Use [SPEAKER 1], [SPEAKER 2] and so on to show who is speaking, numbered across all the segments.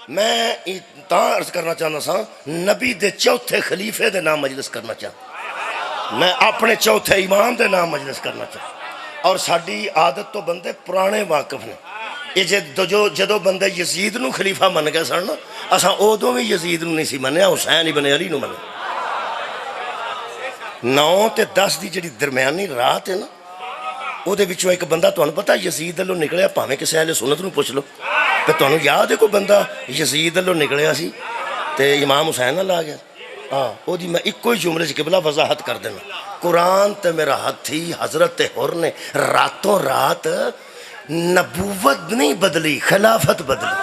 [SPEAKER 1] میں عرض کرنا چاہنا سا نبی دے چوتھے خلیفے دے نام مجلس کرنا چاہتا، میں اپنے چوتھے امام دے نام مجلس کرنا چاہتا، اور ساڑی عادت تو بندے پرانے واقف نے، یہ جدو بندے یزید نو خلیفہ من گئے سن اساں ادوں بھی یزید نو نہیں سی منیا، حسین ابن علی نو منیا۔ 9 تے 10 دی جڑی درمیانی رات ہے نا، او دے وچوں ایک بندہ تانوں پتہ یزید اللہ نکلیا، پاویں کسے اہل سنت نو پوچھ لو، تے تانوں یاد ہے کوئی بندہ یزید اللہ نکلیا سی تے امام حسین اللہ آ گیا؟ ہاں، او دی میں ایک کوئی جملے سے قبلہ وضاحت کر دینا، قرآن تے میرا ہتھی حضرت حر نے راتوں رات نبوت نہیں بدلی، خلافت بدلی۔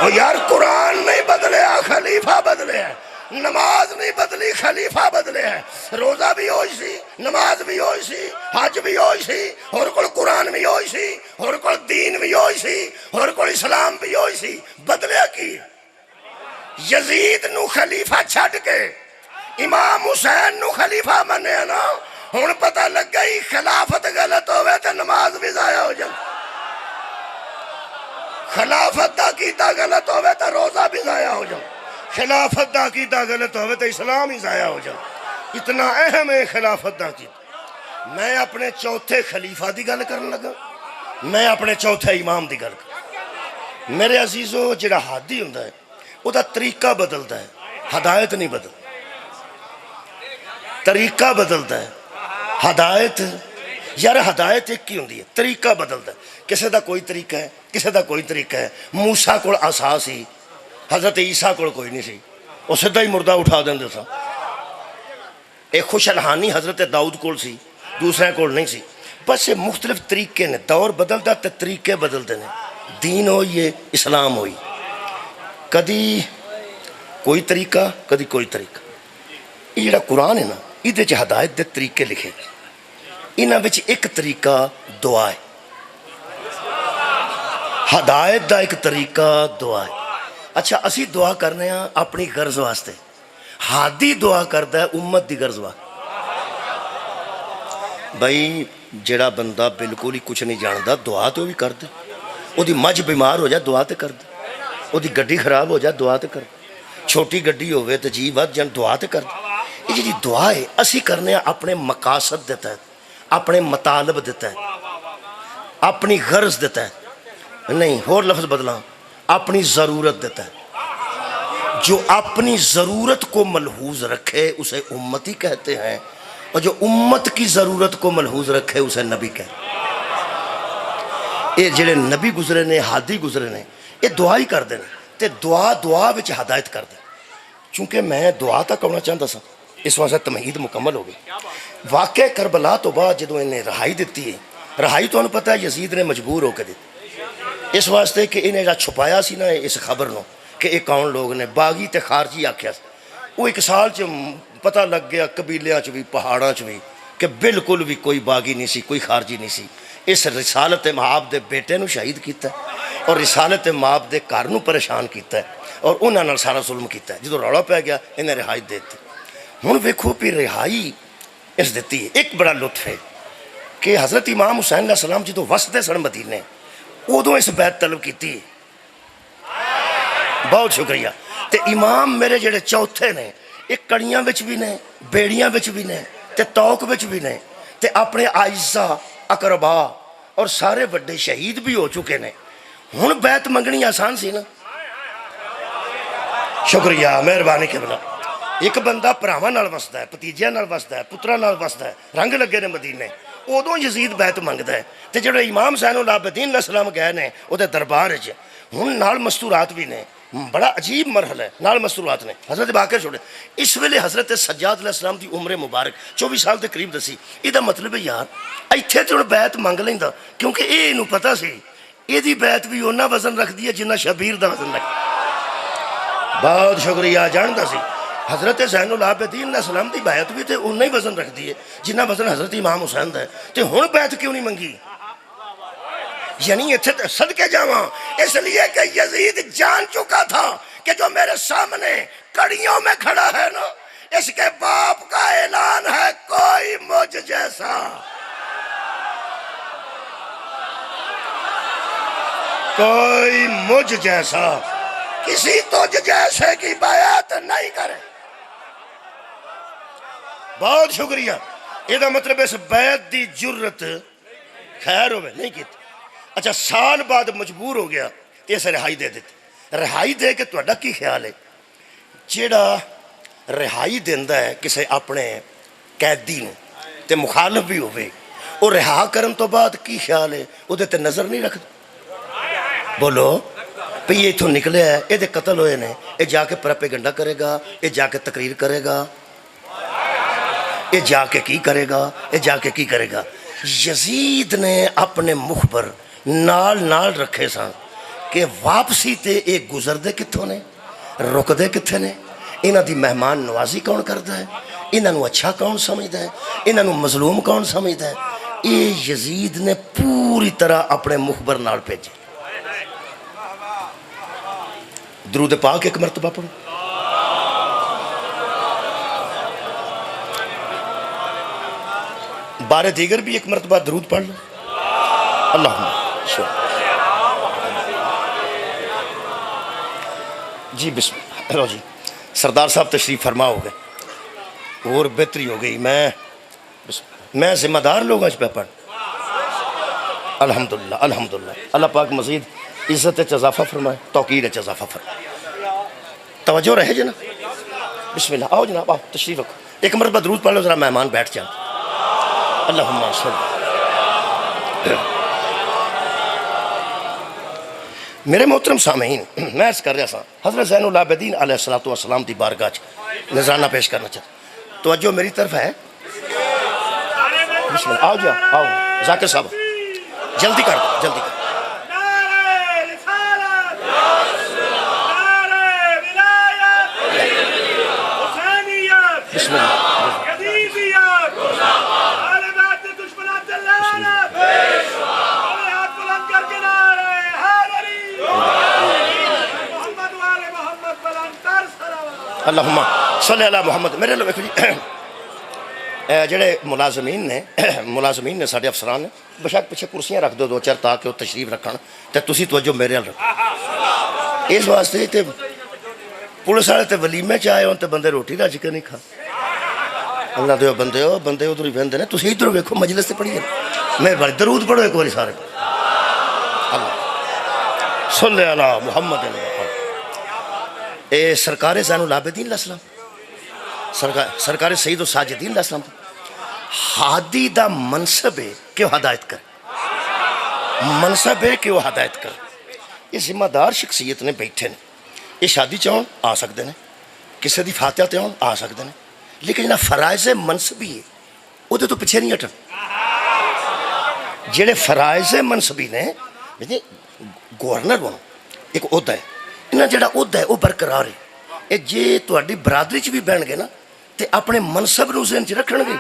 [SPEAKER 1] اور یار قرآن نہیں بدلے، خلیفہ بدلے ہیں، نماز نہیں بدلی، خلیفہ بدلے ہیں، روزہ بھی ہوئی سی، نماز بھی ہوئی سی، حج بھی ہوئی سی، اور کوئی قرآن بھی ہوئی سی، اور کوئی دین بھی ہوئی سی، اور کوئی اسلام بھی ہوئی سی، بدلے کی یزید نو خلیفہ چھڑ کے امام حسین نو خلیفہ منے نا، ہن پتہ لگ گئی خلافت غلط ہوئے تو نماز بھی ضائع ہو جائے، خلافت دا کیتا غلط ہوئے تو روزہ بھی ضائع ہو جائے، خلافت دا کیتا غلط ہوئے تو اسلام ہی ضائع ہو جائے، اتنا اہم ہے خلافت دا کیتا۔ میں اپنے چوتھے خلیفہ دی گل کرنے لگا، میں اپنے چوتھے امام دی گل کرنے، میرے عزیزو جڑا ہادی ہوندہ ہے وہ دا طریقہ بدلتا ہے، ہدایت نہیں بدل، طریقہ بدلتا ہے، ہدایت یار ہدایت ایک کی ہوندی ہے، طریقہ بدلتا ہے، کسے دا کوئی طریقہ ہے، کسے دا کوئی طریقہ ہے۔ موسیٰ کو عصا سی، حضرت عیسیٰ کو کوئی نہیں سی، وہ سدھا ہی مردہ اٹھا دیں سا۔ ایک خوش الہانی حضرت داؤد کو سی، دوسرے کو نہیں سی، بس یہ مختلف طریقے نے، دور بدلتا تے طریقے بدلتے ہیں، دین ہوئی ہے، اسلام ہوئی، کدی کوئی طریقہ کدی کوئی طریقہ۔ یہ جڑا قرآن ہے نا، یہ چ ہدایت دے طریقے لکھے گئے، انہاں وچ ایک طریقہ دعا ہے، ہدایت دا ایک طریقہ دعا ہے۔ اچھا اسی دعا کرنے ہیں اپنی غرض واسطے، ہادی دعا کرتا ہے امت دی غرض واسطے۔ بھائی جڑا بندہ بالکل ہی کچھ نہیں جانتا دعا تو بھی کر دے، وہ دی مجھ بیمار ہو جائے دعا تے کر دے، وہ دی گڈی خراب ہو جائے دعا تے کر دے، چھوٹی گڈی ہوئے تو جی ود جان دعا تے کر دے۔ یہ جی دعا ہے اسی کرنے ہیں اپنے مقاصد دیتا ہے، اپنے مطالب دیتا ہے، اپنی غرض دیتا ہے، نہیں اور لفظ بدلا، اپنی ضرورت دیتا ہے۔ جو اپنی ضرورت کو ملحوظ رکھے اسے امتی کہتے ہیں، اور جو امت کی ضرورت کو ملحوظ رکھے اسے نبی کہتے ہیں۔ یہ جڑے نبی گزرے نے، ہادی گزرے نے، یہ دعا ہی کر دینا، تے دعا وچ ہدایت کر دے۔ چونکہ میں دعا تک ہونا چاہتا سا، اس واسطے تمہید مکمل ہو گئی۔ واقع کربلا تو بعد جدو انہیں رہائی دیتی ہے، رہائی تو انہوں پتہ ہے یزید نے مجبور ہو کے دیتی، اس واسطے کہ انہیں جا چھپایا سی نا اس خبر نو کہ ایک کون لوگ نے باغی تے خارجی آکھیا سی، وہ ایک سال پتہ لگ گیا قبیلیاں چ بھی پہاڑاں چ بھی کہ بالکل بھی کوئی باغی نہیں سی، کوئی خارجی نہیں سی۔ اس رسالت مآب دے بیٹے نو شہید کیتا ہے، اور رسالت مآب دے گھر نو پریشان کیتا ہے، اور انہاں نال سارا ظلم کیتا ہے۔ جدو روڑا پہ گیا انہیں رہائی دیتی، ہن ویکھو پھر رہائی اس دیتی ہے۔ ایک بڑا لطف ہے کہ حضرت امام حسین علیہ السلام جدو وسدے سن مدینے ادو اس بیعت طلب کیتی، بہت شکریہ۔ تے امام میرے جڑے چوتھے نے ایک کڑیاں وچ بھی نے، بیڑیاں وچ بھی نے، تے توک وچ بھی نے، تے اپنے اعزا اقربا اور سارے بڑے شہید بھی ہو چکے نے۔ ہن بیعت منگنی آسان سی نا؟ شکریہ، مہربانی قبلہ۔ ایک بندہ پراواں نال وسدا ہے، پتیجیاں نال وسدا ہے، پتراں نال وسدا ہے، رنگ لگے نے مدینے، ادوں یزید بیعت منگدا ہے۔ تے جڑے امام حسین العابدین علیہ السلام گئے نے وہ دربار وچ، ہن نال مستورات بھی نے، بڑا عجیب مرحلہ ہے، نال مستورات نے۔ حضرت باقر چھوڑے اس ویلے حضرت سجاد علیہ السلام دی عمر مبارک 24 سال دے قریب دسی۔ یہ مطلب ہے یار ایتھے تو بیعت منگ لیندا، کیونکہ یہ انہوں پتہ سی یہ بیعت بھی اُنہ وزن رکھ دی جنہ شبیر دا وزن رکھ۔ بہت شکریہ، جانتا سی حضرت زین العابدین علیہ السلام دی بیعت بھی تے انہی وزن رکھ دیئے جنہ وزن حضرت امام حسین دا ہے، تے ہن بیعت کیوں نہیں منگی؟ یعنی اتھے صدقے جاواں اس لیے کہ یزید جان چکا تھا کہ جو میرے سامنے کڑیوں میں کھڑا ہے نا، اس کے باپ کا اعلان ہے کوئی مجھ جیسا کوئی مجھ جیسا کسی تجھ جیسے کی بیعت نہیں کرے. بہت شکریہ. یہ مطلب اس بیعت دی جرت خیر ہوئے نہیں کی. اچھا سال بعد مجبور ہو گیا تو اسے رہائی دے دیتی. رہائی دے کے تہاڈا کی خیال ہے؟ جیڑا رہائی دیندا ہے کسے اپنے قیدی نو تے مخالف بھی ہوئے، وہ رہا کرن تو بعد کی خیال ہے؟ وہ تے نظر نہیں رکھتا. بولو پہ یہ اتھوں نکلے ہے، یہ قتل ہوئے نے، یہ جا کے پروپیگنڈا کرے گا، یہ جا کے تقریر کرے گا، یہ جا کے کی کرے گا، یہ جا کے کی کرے گا. یزید نے اپنے مخبر نال نال رکھے سن کہ واپسی تے ایک گزر دے کتھوں نے، رک دے کتھے نے، انہاں دی مہمان نوازی کون کردا ہے، انہاں نو اچھا کون سمجھدا ہے، انہاں نو مظلوم کون سمجھدا ہے. یہ یزید نے پوری طرح اپنے مخبر نال بھیجے. درود پاک ایک مرتبہ پڑھو. بارے دیگر بھی ایک مرتبہ درود پڑھ لو. اللہم جی بسم اللہ. لو جی سردار صاحب تشریف فرما ہو گئے اور بہتری ہو گئی. میں ذمہ دار لوگ اس پہ پڑھ. الحمدللہ الحمدللہ. اللہ پاک مزید عزت اضافہ فرمائے، توقیر اضافہ فرمائے. توجہ رہے جنا. بسم اللہ. آؤ جناب آؤ تشریف رکھو. ایک مرتبہ درود پڑھ لو ذرا مہمان بیٹھ جائیں. اللہم صلی. میرے محترم سامعین، میں عرض کر رہا تھا حضرت زین العابدین علیہ السلام دی بارگاہ نذرانہ پیش کرنا چاہتا. توجہ میری طرف ہے. بسم اللہ. آؤ جا آؤ ذاکر صاحب جلدی کر دو جلدی کر. بسم اللہ. اللہم صلی اللہ محمد. میرے لوگ جڑے ملازمین نے ساڑھے افسران نے بشک پیچھے کرسیاں رکھ دو دو چار تاکہ وہ تشریف رکھن تے تسی توجہ میرے حال رکھو. اس واسطے تے پولیس والے تے ولیمے چاہے ہوں تے بندے روٹی رج کے نہیں کھا. اللہ دے بندے ادھر ہی بہندے نے. تسی ادھر ویکھو مجلس تے پڑھیے. مہربانی درود پڑھو ایک باری سارے. اللہ صلی اللہ محمد. اے سرکار زین العابدین علیہ السلام، سرکار سید الساجدین علیہ السلام ہادی دا منصب ہے کہ وہ ہدایت کر. منصب ہے کہ وہ ہدایت کر. یہ ذمہ دار شخصیت نے بیٹھے نے. یہ شادی چاہن آ سکتے ہیں، کسی دی فاتحہ تے ہون آ سکتے ہیں، لیکن جنہاں فرائض منصبی ہے وہ تو پیچھے نہیں ہٹن. جڑے فرائض منصبی نے گورنر بنو ایک عہدہ ہے، انہاں جڑا عہدہ ہے وہ برقرار ہے. یہ جے تہاڈی برادری چ بھی بہن گے نا تے اپنے منصب نو ذہن چ رکھن گے.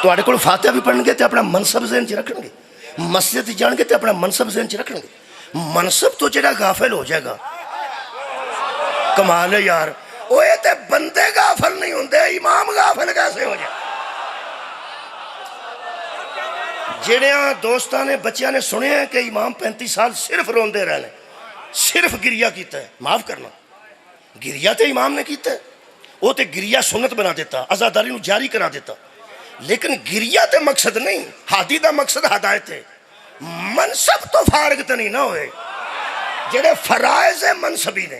[SPEAKER 1] تہاڈے کول فاتحہ بھی پڑھن گے تے اپنا منصب ذہن چ رکھن گے. مسجد جان گے تے اپنا منصب ذہن چ رکھن گے. منصب تو جڑا غافل ہو جائے گا کمال ہے یار. وہ تے بندے غافل نہیں ہوندے، امام غافل کیسے ہو جائے. جڑیاں دوستاں نے بچیاں نے سنے ہیں کہ امام 35 سال صرف روندے رہنے، صرف گریہ کیتا ہے. معاف کرنا، گریہ تے امام نے کیتا ہے. وہ تے گریہ سنت بنا دیتا، عزاداری نو جاری کرا دیتا. لیکن گریہ تے مقصد نہیں، ہادی دا مقصد ہدایت ہے. منصب تو فارغ تے نہیں نہ ہوئے. جڑے فرائض منصبی نے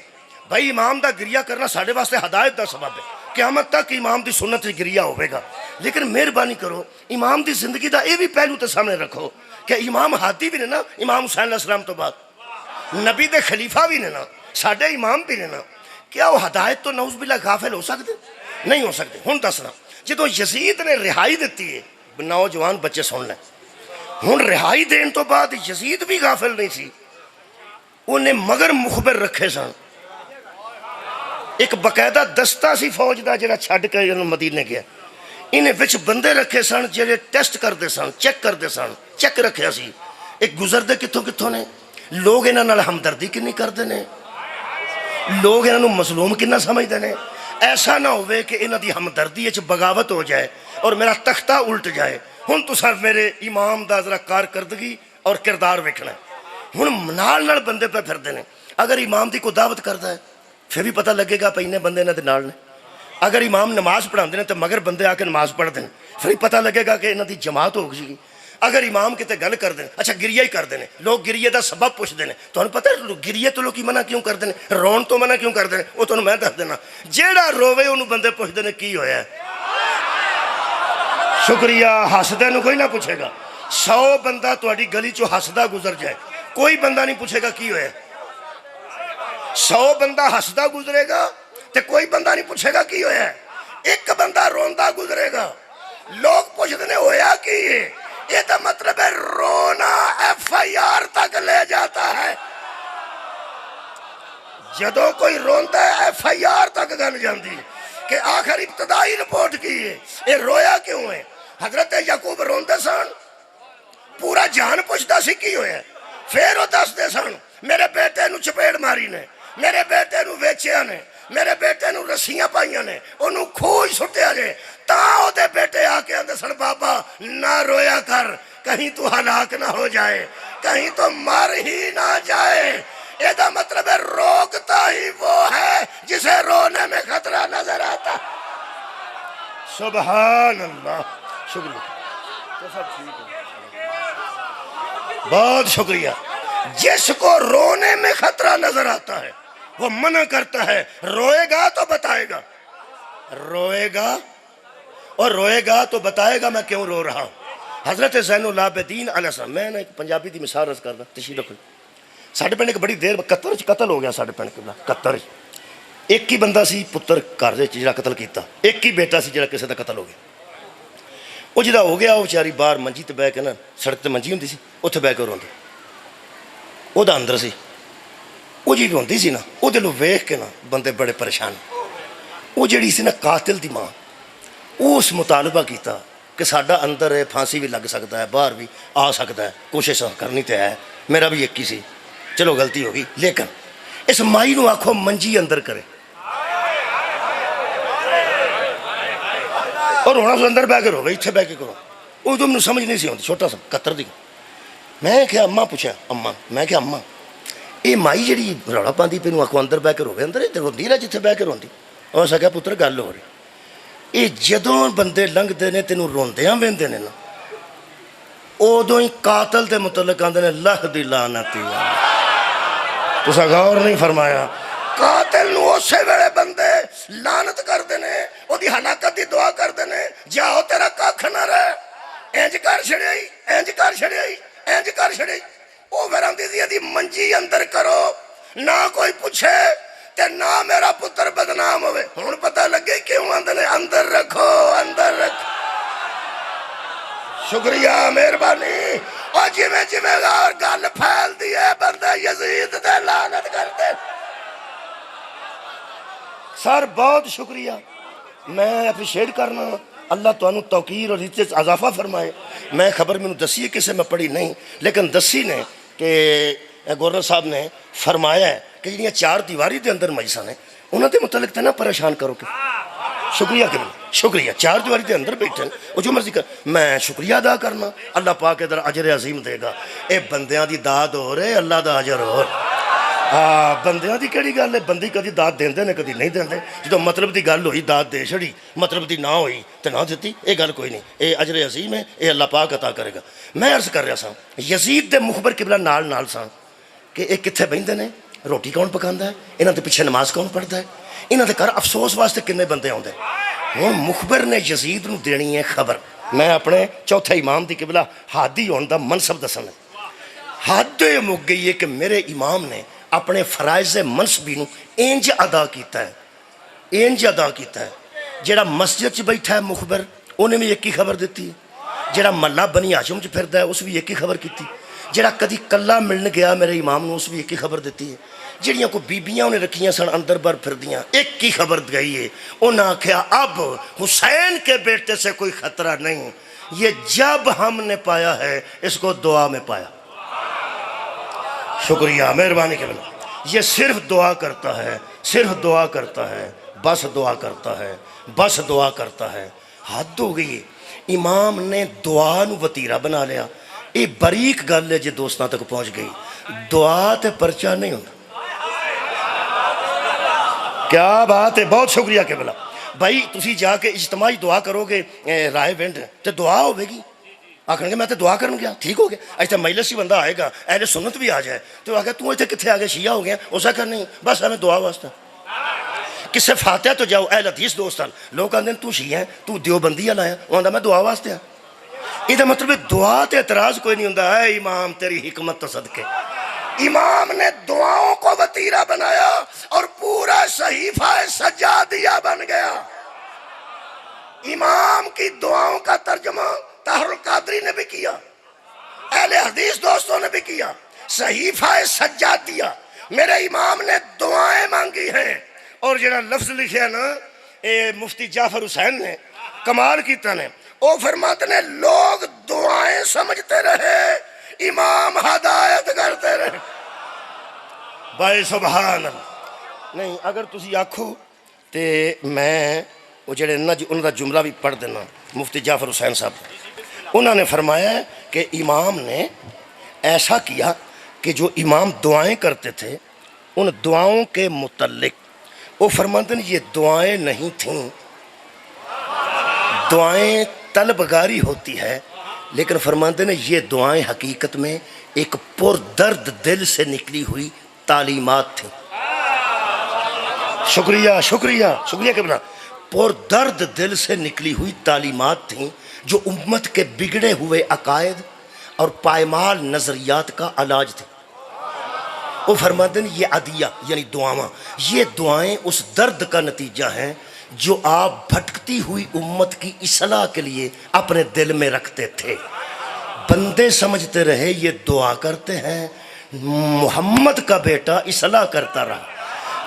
[SPEAKER 1] بھائی امام دا گریہ کرنا ساڑھے واسطے ہدایت دا سبب ہے. قیامت تک امام دی سنت گریہ ہوئے گا. لیکن مہربانی کرو امام دی زندگی دا یہ بھی پہلو تے سامنے رکھو کہ امام ہادی بھی نے نا، امام حسین علیہ السلام تو بعد نبی دے خلیفہ بھی نے نا، ساڑھے امام بھی نے نا. کیا وہ ہدایت تو نعوذ باللہ غافل ہو سکتے؟ نہیں ہو سکتے. ہن دسنا جدو یزید نے رہائی دیتی ہے، نوجوان بچے سن لیں، ہن رہائی دین تو بعد یزید بھی غافل نہیں سی. انہیں مگر مخبر رکھے سن. ایک باقاعدہ دستہ سی فوج دا جڑا چھڈ کے مدینے گیا. انہیں وچ بندے رکھے سن جڑے ٹیسٹ کرتے سن، چیک کرتے سن. چیک رکھیا سی ایک گزردے کتوں کتوں نے، لوگ انہاں نال ہمدردی کنی کرتے ہیں، لوگ انہاں نو مظلوم کنا سمجھتے ہیں. ایسا نہ ہوئے کہ انہاں دی ہمدردی وچ بغاوت ہو جائے اور میرا تختہ الٹ جائے. ہن تساں میرے امام دا ذرا کارکردگی اور کردار ویکھنا ہے. ہوں نال بندے پہ پھرتے ہیں. اگر امام کی کوئی دعوت کرتا ہے پھر بھی پتہ لگے گا پہ انہیں بندے انہوں کے نال نے. اگر امام نماز پڑھاتے ہیں تو مگر بندے آ کے نماز پڑھتے ہیں پھر بھی پتہ لگے گا کہ انہوں کی جماعت ہو گئی. اگر امام کتے گل کرتے ہیں, اچھا گریہ ہی کرتے ہیں لوگ, گریے کا سبب پوچھتے ہیں, تمہیں پتہ ہے گریے تو لوگ منع کیوں کرتے ہیں, رون تو منع کیوں کرتے ہیں, وہ تمہیں میں دس دینا. جیڑا روے انہوں بندے پوچھتے ہیں کی ہویا ہے. شکریہ. ہسدے نو کوئی نہ پوچھے گا. 100 بندہ تہاڈی گلی چو ہسدا گزر جائے, کوئی بندہ نہیں پوچھے گا کی ہویا ہے. 100 بندہ ہسدا گزرے گا تو کوئی بندہ نہیں پوچھے گا کی ہویا ہے. ایک بندہ روندا گزرے گا, لوگ پوچھتے ہیں ہویا کی ہے. یہ تو مطلب ہے رونا FIR تک لے جاتا ہے. جدو کوئی روندا ہے FIR تک گل جاندی کہ آخر ابتدائی رپورٹ کی ہے یہ رویا کیوں ہے. حضرت یعقوب روندے سن, پورا جان پوچھتا سی کی ہویا. پھر وہ دستے سن میرے بیٹے نو چپیڑ ماری نے, میرے بیٹے نو ویچیا نے, میرے بیٹے نو رسیاں پائیاں نے, انہوں کھوج سٹیا جے. تاں دے بیٹے آ کے آندے سن بابا نہ رویا کر, کہیں تو ہلاک نہ ہو جائے, کہیں تو مر ہی نہ جائے. یہ دا مطلب ہے روکتا ہی وہ ہے جسے رونے میں خطرہ نظر آتا. سبحان اللہ. شکریہ, بہت شکریہ. جس کو رونے میں خطرہ نظر آتا ہے وہ منع کرتا ہے. روئے گا تو بتائے گا, روئے گا اور روئے گا تو بتائے گا میں کیوں رو رہا ہوں. حضرت زین العابدین علیہ السلام, میں نے ایک پنجابی دی مثال عرض کرنا, تشریف رکھو. ساڈے پنڈ ایک بڑی دیر قطر قتل ہو گیا. ساڈے پنڈ قبلہ قطر ایک ہی بندہ سی پتر گھر دے جڑا قتل کیتا, ایک ہی بیٹا سی جڑا کسے دا قتل ہو گیا. وہ جدا ہو گیا وہ بیچاری باہر منجی تے بہ کے نا, سڑک تے منجی ہوندی سی, اوتھے بہ کے روندی. وہ دا اندر سی, وہ جی روندی سی نا, وہ دلوں ویکھ کے نا بندے بڑے پریشان. وہ جڑی سی نا قاتل دی ماں, اس مطالبہ کیتا کہ ساڈا اندر ہے, پھانسی بھی لگ سکتا ہے, باہر بھی آ سکتا ہے, کوشش کرنی تے ہے, میرا بھی ایک ہی سی, چلو غلطی ہوگی, لیکن اس مائی نو آکھو منجی اندر کرے. اور ہونا سو اندر بہ کے رو, اتنے بہ کے کرو. وہ تو مجھے سمجھ نہیں سی آتی, چھوٹا سا قطر دی. میں کیا اماں پوچھا, اماں, میں کیا اماں یہ مائی جڑی رولا پاندی پہ آکھو اندر بہ کے روے, اندر روندی رہ جتنے بہ کے روندی. اور سکیا پتر گل ہو رہی, یہ جدوں بندے لنگتے ہیں تینوں روندیاں ویندے نے نا, ادو ہی قاتل دے متعلق آندے نے لہ دی لعنت. تسا غور نہیں فرمایا, قاتل نو اسی ویلے بندے لعنت کرتے ہیں, وہ دی ہلاکت دی دعا کرتے ہیں, جاؤ تیرا کھ نہ رہے, انج کر چھڑیائی, انج کر چھڑیائی, انج کر چھڑیائی. وہ پھر آندی سی دی منجی اندر کرو, نہ کوئی پوچھے تے نہ میرا پتر بدنام ہوئے. ہن پتہ لگے کیوں آندے نے اندر رکھو, اندر رکھو. شکریہ, مہربانی. اور جویں جویں گل پھیل دی ہے بندہ یزید تے لعنت کرتے. سر بہت شکریہ, میں اپریشیٹ کرنا, اللہ تانوں توقیر اور عزت اضافہ فرمائے. میں خبر میں دسی ہے کسے میں پڑھی نہیں, لیکن دسی نے کہ گورنر صاحب نے فرمایا ہے کہ جنہیں 4 دیواری دے اندر مجلساں نے انہوں دے متعلق تے نہ پریشان کرو. کہ شکریہ کہ شکریہ, 4 دیواری دے اندر بیٹھے وہ جو مرضی کر, میں شکریہ ادا کرنا. اللہ پاک ادھر اجر عظیم دے گا. اے بندیاں دی داد ہو رہے, اللہ دا اجر ہو رہے. ہاں بندیاں دی کیڑی گل ہے, بندی کدی داد دیندے نے کدی نہیں دیندے. جدو مطلب دی گل ہوئی داد دے چھڑی, مطلب دی نہ ہوئی تے نہ دیتی, یہ گل کوئی نہیں. اے اجر عظیم ہے, اے اللہ پاک عطا کرے گا. میں عرض کر رہا سا یزید دے مخبر قبلہ نال نال سا کہ یہ کتنے بہندے نے, روٹی کون پکاندا ہے, انہاں دے پیچھے نماز کون پڑھدا ہے, انہاں دے گھر افسوس واسطے کنے بندے آندے. ہوں مخبر نے یزید نو دینی ہے خبر. میں اپنے چوتھے امام دی قبلہ ہادی ہون دا منصب دسنا. حد یہ مک گئی ہے کہ میرے امام نے اپنے فرائض منصبی نو انج ادا کیتا ہے, انج ادا کیتا ہے. جڑا مسجد چ بیٹھا ہے مخبر, انہیں بھی ایک ہی خبر دیتی ہے. جڑا محلہ بنی ہاشم چ پھردا ہے اس بھی ایک ہی خبر کیتی. جڑا کدی کلا ملن گیا میرے امام نو اس بھی ایک ہی خبر دیتی ہے. جڑیاں کو بیبیاں انہیں رکھیاں سن اندر بر پھردیاں, ایک ہی خبر گئی ہے. انہاں آکھیا اب حسین کے بیٹے سے کوئی خطرہ نہیں, یہ جب ہم نے پایا ہے اس کو دعا میں پایا. شکریہ, مہربانی کے بنا. یہ صرف دعا کرتا ہے, صرف دعا کرتا ہے, بس دعا کرتا ہے, بس دعا کرتا ہے. حد ہو گئی. امام نے دعا نو وتیرہ بنا لیا. یہ باریک گل ہے جی دوستاں تک پہنچ گئی. دعا تے پرچہ نہیں ہوتا. کیا بات ہے, بہت شکریہ قبلہ. بھائی تسی جا کے اجتماعی دعا کرو گے رائے ونڈ تے دعا ہوے گی, آخر گے میں تو دعا کرن گیا, ٹھیک ہو گیا. ایسا مجلس ہی بندہ آئے گا, اہل سنت بھی آ جائے تو آگے تو اتنے کتنے آ گئے, شیعہ ہو گیا, اسا کر نہیں, بس ہمیں دعا واسطہ. کسے فاتحہ تو جاؤ اہل حدیث دوستان, لوگ آتے ہیں تو شیعہ ہے, تو دیوبندی والا ہے, وہ آتا میں دعا واسطے. یہ مطلب دعا تے اعتراض کوئی نہیں ہوتا. اے امام تیری حکمت تو صدقے, امام نے دعاؤں کو وتیرہ بنایا اور پورا صحیفہ سجادیہ بن گیا. امام کی دعاؤں کا ترجمہ طاہر القادری نے بھی کیا, اہل حدیث دوستوں نے بھی کیا. صحیفہ سجادیہ, میرے امام نے دعائیں مانگی ہیں. اور جنہا لفظ لکھے نا مفتی جعفر حسین نے, کمال کیتا نے, وہ فرماتے ہیں لوگ دعائیں سمجھتے رہے, امام ہدایت کرتے رہے. بھائی سبحان اللہ. نہیں اگر تسی آکھو تے میں وہ جڑے انہوں دا جملہ بھی پڑھ دینا. مفتی جعفر حسین صاحب انہوں نے فرمایا ہے کہ امام نے ایسا کیا کہ جو امام دعائیں کرتے تھے ان دعاؤں کے متعلق وہ فرماتے ہیں یہ دعائیں نہیں تھیں, دعائیں طلبگاری ہوتی ہے, لیکن فرماتے ہیں یہ دعائیں حقیقت میں ایک پر درد دل سے نکلی ہوئی تعلیمات تھیں. شکریہ شکریہ شکریہ کہ بنا, پر درد دل سے نکلی ہوئی تعلیمات تھیں جو امت کے بگڑے ہوئے عقائد اور پائمال نظریات کا علاج تھے. وہ فرماتے ہیں یہ عدیہ یعنی دعاواں, یہ دعائیں اس درد کا نتیجہ ہیں جو آپ بھٹکتی ہوئی امت کی اصلاح کے لیے اپنے دل میں رکھتے تھے. بندے سمجھتے رہے یہ دعا کرتے ہیں, محمد کا بیٹا اصلاح کرتا رہا.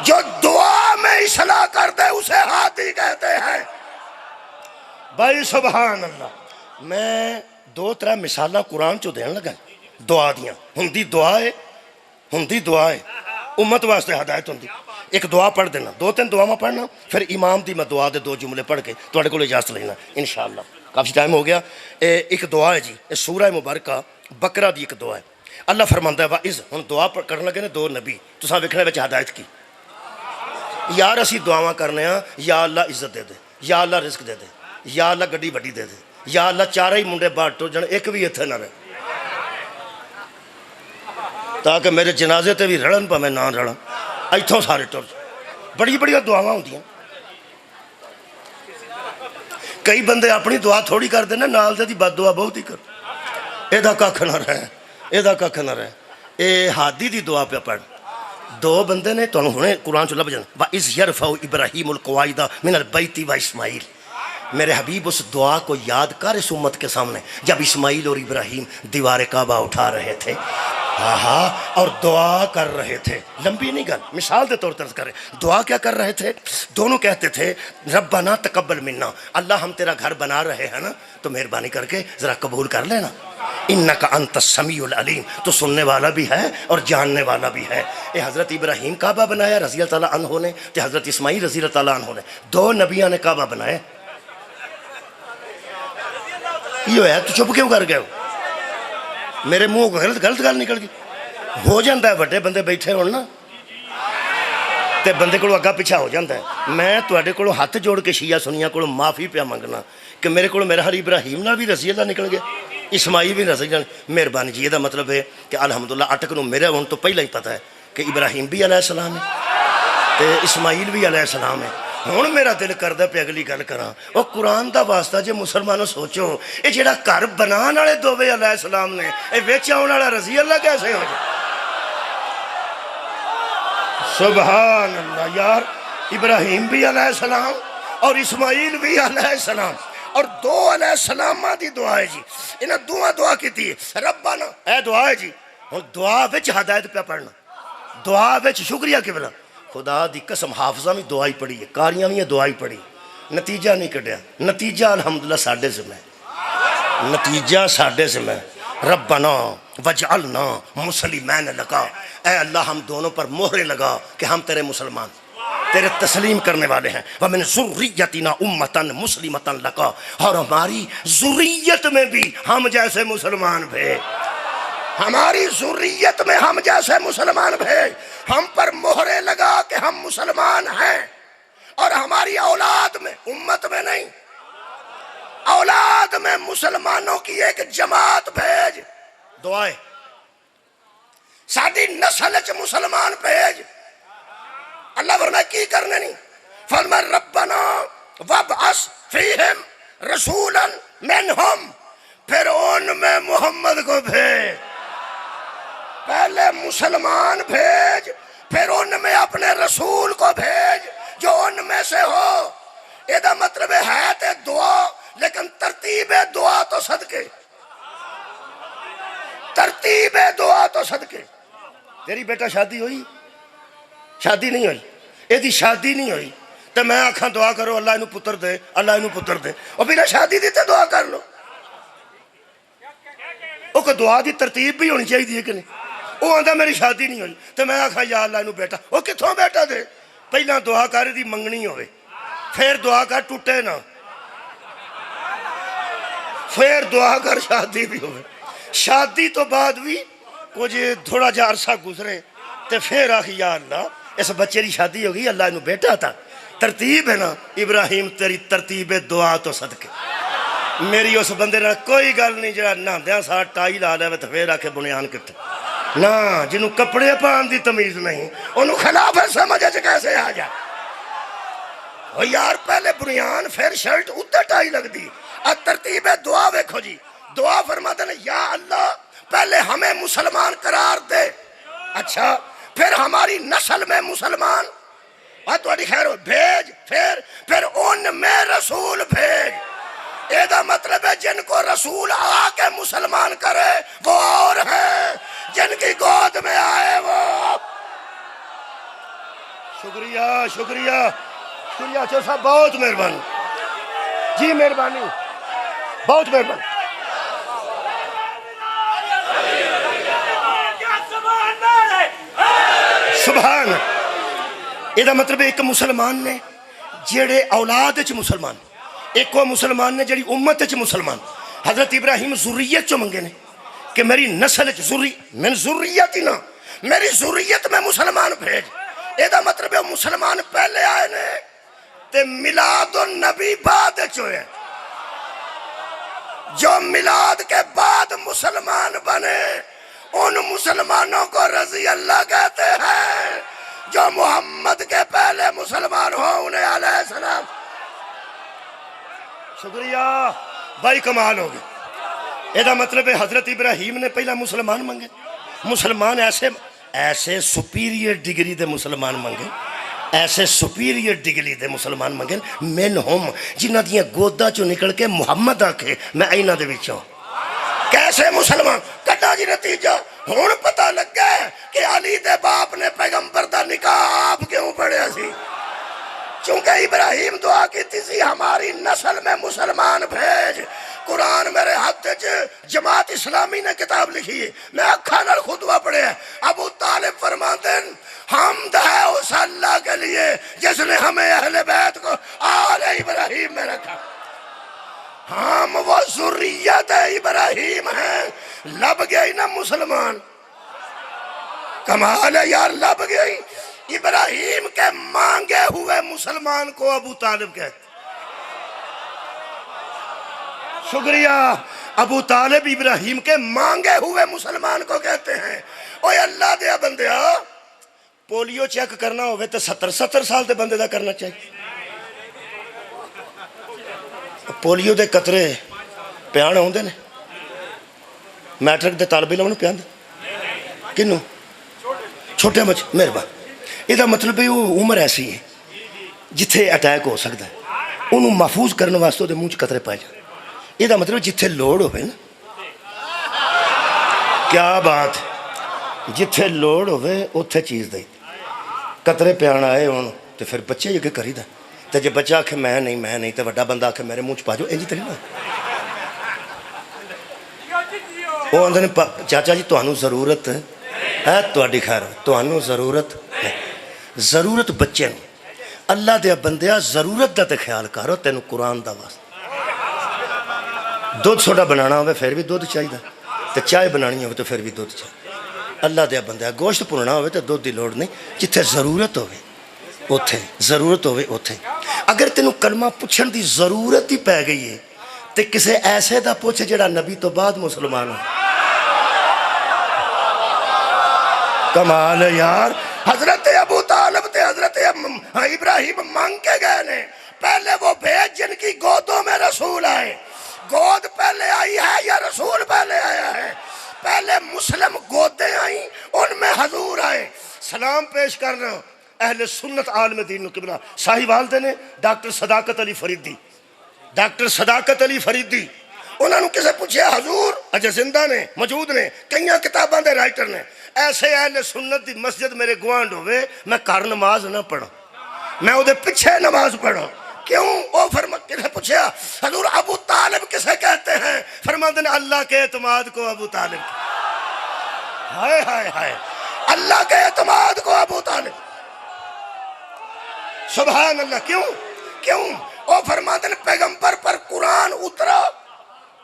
[SPEAKER 1] جو دعا میں اصلاح کرتے اسے ہادی کہتے ہیں. بھائی سبحان اللہ. میں دو ترہ مثالہ قرآن چو دین لگا دعا دیاں. ہندی دعا ہے امت واسطے ہدایت ہوندی. ایک دعا پڑھ دینا, دو تین دعا میں پڑھنا, پھر امام دی میں دعا دے دو جملے پڑھ کے تواڈے کول اجازت لینا انشاءاللہ. کافی ٹائم ہو گیا. ایک دعا ہے جی, سورہ مبارکہ بقرہ دی ایک دعا ہے. اللہ فرماندا ہے وَإِذْ, ہن دعا کرن لگے نے دو نبی, تساں ویکھنے وچ ہدایت کی. یار اسی دعاواں کرنے ہاں, یا اللہ عزت دے دے, یا اللہ رزق دے دے, یا اللہ گڈی وڈی دے دے, یا اللہ چارہ ہی منڈے باہر ٹر جان, ایک بھی اتھے نہ رہے, تاکہ میرے جنازے تے بھی رڑن پا میں نہ رڑا, ایتھوں سارے ٹر جان. بڑی بڑی دعاواں ہوندیاں. کئی بندے اپنی دعا تھوڑی کر دینا, نال دے دی بد دعا بہت ہی کر. ایدہ ککھ نہ رہے, ایدہ ککھ نہ رہے. اے ہادی دی دعا پہ پڑھ. دو بندے نے تو انہیں قرآن چو لب جانا وَإِذْ يَرْفَعُ إِبْرَاهِيمُ الْقَوَاعِدَ مِنَ الْبَيْتِ وَإِسْمَاعِيلُ. میرے حبیب اس دعا کو یاد کر اس امت کے سامنے جب اسماعیل اور ابراہیم دیوار کعبہ اٹھا رہے تھے, اور دعا کر رہے تھے. لمبی نہیں گل, مثال دے طور طرز کرے. دعا کیا کر رہے تھے؟ دونوں کہتے تھے ربنا تقبل منا, اللہ ہم تیرا گھر بنا رہے ہیں نا تو مہربانی کر کے ذرا قبول کر لینا. انک انت السمیع العلیم, تو سننے والا بھی ہے اور جاننے والا بھی ہے. اے حضرت ابراہیم کعبہ بنایا رضی اللہ تعالیٰ عنہ نے, تے حضرت اسماعیل رضی اللہ تعالیٰ عنہ نے, دو نبیوں نے کعبہ بنائے. یہ ہے تو چپ کیوں کر گئے ہو؟ میرے منہ کو غلط گل نکل گئی. ہو جاتا ہے وڈے بندے بیٹھے ہون نا تے بندے کو اگا پیچھا ہو جاتا ہے. میں تواڈے کولوں ہاتھ جوڑ کے شیعہ سنیاں کولوں معافی پیا منگنا کہ میرے کو میرا ہر ابراہیم نہ بھی رضی اللہ نکل گیا, اسماعیل بھی رضی اللہ. مہربانی جی, یہ مطلب ہے کہ الحمدللہ اٹک نو میرے ہون تو پہلے ہی پتہ ہے کہ ابراہیم بھی علیہ السلام ہے تے اسماعیل بھی علیہ السلام ہے. ہوں میرا دل کردہ پہ اگلی گل کراں. وہ قرآن دا واسطہ جے مسلمانوں سوچو, یہ جڑا گھر بنان والے دوویں علیہ السلام نے, یہ وچ آن والا رضی اللہ کیسے ہو جائے؟ سبحان اللہ. یار ابراہیم بھی علیہ السلام اور اسماعیل بھی علیہ السلام, اور دو علیہ السلام دی دعا ہے جی. انہاں دعا کیتی ہے ربنا, اے دعا ہے جی. ہوں دعا وچ ہدایت پہ پڑھنا, دعا وچ شکریہ قبلہ. خدا دی قسم حافظہ بھی دعائی پڑھی ہے, کاریاں بھی دعائی پڑھی, نتیجہ نہیں کٹیا. نتیجہ الحمدللہ ساڈے ذمہ ہے, نتیجہ ساڈے ذمہ ہے. ربنا وجعلنا مسلمین لکا, اے اللہ ہم دونوں پر مہرے لگا کہ ہم تیرے مسلمان, تیرے تسلیم کرنے والے ہیں. وَمِن ذُرِّيَّتِنَا أُمَّةً مُسْلِمَةً لَكَ, اور ہماری ذریت میں بھی ہم جیسے مسلمان بھے. ہماری ذریت میں ہم جیسے مسلمان بھیج، ہم پر مہرے لگا کہ ہم مسلمان ہیں، اور ہماری اولاد میں، امت میں نہیں، اولاد میں مسلمانوں کی ایک جماعت بھیج، دعائیں ساری نسل چ مسلمان بھیج۔ اللہ ورنہ کی کرنے نہیں، فرمایا ربنا وابعث فیہم رسولا منہم، پھر ان میں محمد کو بھیج۔ پہلے مسلمان بھیج، پھر ان میں اپنے رسول کو بھیج جو ان میں سے ہو۔ یہ مطلب ہے تے دعا، لیکن ترتیب دعا تو صدقے، ترتیب دعا تو صدقے۔ تیری بیٹا شادی ہوئی؟ شادی نہیں ہوئی، یہ شادی نہیں ہوئی تو میں آکھاں دعا کرو اللہ انہوں پتر دے، اللہ انہوں پتر دے، اور پھر شادی دی تے دعا کر لو۔ وہ کو دعا دی ترتیب بھی ہونی چاہیے کہ نہیں؟ وہ آندا میری شادی نہیں ہوئی تو میں آکھاں یا اللہ انہوں بیٹا، وہ کتھوں بیٹا دے؟ پہلا دعا کر دی منگنی ہوئے، پھر دعا کر ٹوٹے نہ، پھر دعا کر شادی بھی ہوئے۔ شادی تو بعد بھی کچھ تھوڑا جا عرصہ گزرے تو پھر آخ یا اللہ اس بچے کی شادی ہو گئی، اللہ انہوں بیٹا تھا۔ ترتیب ہے نا ابراہیم تیری ترتیب دعا تو صدقے۔ میری اس بندے نہ کوئی گل نہیں جڑا نہاندیاں ساتھ ٹائی لا لے تو پھر آکھے بنیان کتنے نہ، جنہوں کپڑے پان دی تمیز نہیں انہوں خلاف سمجھ کیسے آ جائے۔ اور یار پہلے بنیان پھر شرٹ اتنے ٹائی لگ دی۔ اور ترتیب دعا ویکھو جی، دعا فرماتے ہیں یا اللہ پہلے ہمیں مسلمان قرار دے، اچھا پھر ہماری نسل میں مسلمان، اور تھوڑی خیر ہو بھیج، پھر ان میں رسول بھیج۔ یہ مطلب ہے جن کو رسول آ کے مسلمان کرے وہ اور ہے، جن کی گود میں آئے وہ۔ شکریہ شکریہ شکریہ اچھا صاحب، بہت مہربانی جی، مہربانی بہت مہربانی۔ سبحان، یہ مطلب ایک مسلمان نے جڑے اولاد چ مسلمان، ایک وہ مسلمان نے جڑی امت چ مسلمان۔ حضرت ابراہیم ذریت چ منگے نے کہ میری نسل چ من ذریت ہی نہ، میری ذریت میں مسلمان بھیج۔ یہ مطلب ہے مسلمان پہلے آئے نے تے میلاد النبی بعد چوئے، جو میلاد کے بعد مسلمان بنے ان مسلمانوں کو رضی اللہ کہتے ہیں، جو محمد کے پہلے مسلمان ہوں انہیں علیہ السلام۔ شکریہ بھائی، کمال ہوگی۔ یہ مطلب ہے حضرت ابراہیم نے پہلا مسلمان منگے، مسلمان ایسے سپیریئر ڈگری دے مسلمان منگے، ایسے سپیریئر ڈگری دے مسلمان منگے من ہم، جنہ دیاں گودہ چو نکل کے محمد آکھے میں اینہ دے وچوں۔ کیسے مسلمان کٹا جی نتیجہ ہون پتہ لگ گئے کہ علی دے باپ نے پیغمبر دا نکاح آپ کیوں پڑھیا سی؟ چونکہ ابراہیم دعا کی تھی ہماری نسل میں مسلمان بھیج۔ قرآن میرے ہاتھ جماعت اسلامی نے کتاب لکھی ہے، میں اکھا نال خطبہ پڑھے ہیں۔ ابو طالب فرماتے ہیں حمد ہے اس اللہ کے لیے جس نے ہمیں اہل بیت کو آل ابراہیم میں رکھا۔ ہم وہ ذریت ابراہیم ہیں۔ لب گئی نا مسلمان، کمال ہے یار، لب گئی۔ ابراہیم کے مانگے ہوئے مسلمان کو ابو طالب کہتے۔ شکریہ، ابو طالب ابراہیم کے مانگے ہوئے مسلمان کو کہتے ہیں۔ اوہ اللہ دیا بندیا، پولیو چیک کرنا ہوئے تو 70 سال دے بندے دا کرنا چاہیے۔ پولیو دے قطرے پیان ہوندے نے، میٹرک دے طالب علم پیان دے کنوں چھوٹے بچے، مہربان۔ یہ مطلب ہے وہ عمر ایسی ہے جتھے اٹیک ہو سکتا ہے، انہوں محفوظ کرنے واسطے دے منہ چ قطرے پائے جائے۔ یہ مطلب جتھے لوڑ ہوئے نا، کیا بات، جتھے لوڑ ہوئے اتھے چیز دے قطرے پیان آئے ہوں تو پھر بچے یہ کری دا، تو جب بچہ آکھے میں نہیں تو بڑا بندہ آکھے میرے منہ چ پا جو، انجی تری نا۔ وہ اندر چاچا جی تانوں ضرورت ہے، تہاڈی خیر تانوں ضرورت ہے، ضرورت بچے نے۔ اللہ دیا بندیا ضرورت دا تے خیال کرو، تینوں قرآن دا واسطہ۔ دودھ سوڈا بنانا ہوئے پھر بھی دودھ چاہیے، تو چائے بنانی ہو تو پھر بھی دودھ چاہیے. اللہ دیا بندہ گوشت بھوننا ہوئے تو دودھ کی لوڑ نہیں. جتھے ضرورت ہوئے اوتھے ضرورت ہوئے اوتھے. اگر تینوں کلمہ پوچھن دی ضرورت ہی پی گئی ہے تو کسے ایسے دا پوچھ جڑا نبی تو بعد مسلمان ہو. کمال ہے یار. حضرت ابو طالب تے حضرت ابراہیم مانگ کے گئے نے. پہلے وہ بھیج جن کی گودوں میں رسول آئے. گود پہلے آئی ہے یا رسول پہلے آیا ہے؟ پہلے مسلم گودیں آئیں ان میں حضور آئے. سلام پیش کرنا اہل سنت عالم دین قبلہ صاحب والدے نے ڈاکٹر صداقت علی فریدی. ڈاکٹر صداقت علی فریدی انہوں نے کسے پوچھے حضور اجے زندہ نے موجود نے کئیاں کتاباں دے رائٹر نے ایسے اہل سنت دی مسجد میرے گوانڈ ہوئے میں کر نماز نہ پڑھا میں او دے پیچھے نماز پڑھا کیوں؟ او فرما کسے پوچھا حضور ابو طالب کسے کہتے ہیں؟ فرماتے ہیں اللہ کے اعتماد کو ابو طالب. ہائے ہائے ہائے اللہ کے اعتماد کو ابو طالب. سبحان اللہ. کیوں او فرماتے ہیں پیغمبر پر قرآن اترا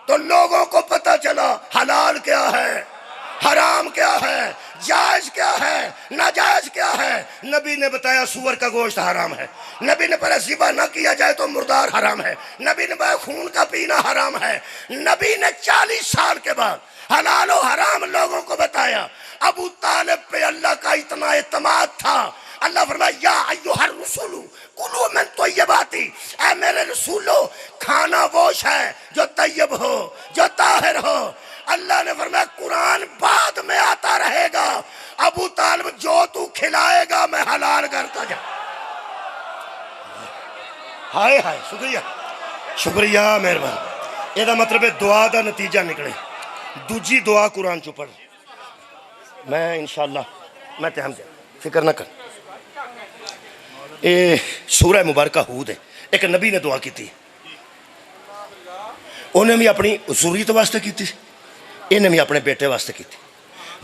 [SPEAKER 1] تو لوگوں کو پتہ چلا حلال کیا ہے حرام کیا ہے جائز کیا ہے ناجائز کیا ہے. نبی نے بتایا سور کا گوشت حرام ہے. نبی نے پہلے ذبح نہ کیا جائے تو مردار حرام ہے. نبی نے بتایا خون کا پینا حرام ہے. نبی نے 40 سال کے بعد حلال و حرام لوگوں کو بتایا. ابو طالب پہ اللہ کا اتنا اعتماد تھا. اللہ فرمایا یا ایھا الرسول کلوا من طیبات. اے میرے رسولو کھانا ووش ہے جو طیب ہو جو طاہر ہو. اللہ نے فرمایا قرآن بعد میں آتا رہے گا. ابو طالب جو تو کھلائے گا میں حلال کرتا جا. ہائے ہائے شکریہ مہربان. یہ مطلب ہے دعا دا نتیجہ نکلے. دوجی دعا قرآن چو پڑھ میں انشاءاللہ میں تہم دیا فکر نہ کر. یہ سورہ مبارکہ ہود ہے. ایک نبی نے دعا کی تھی انہیں بھی اپنی ضروریت واسطے کی تھی انہیں بھی اپنے بیٹے واسطے کی تھی.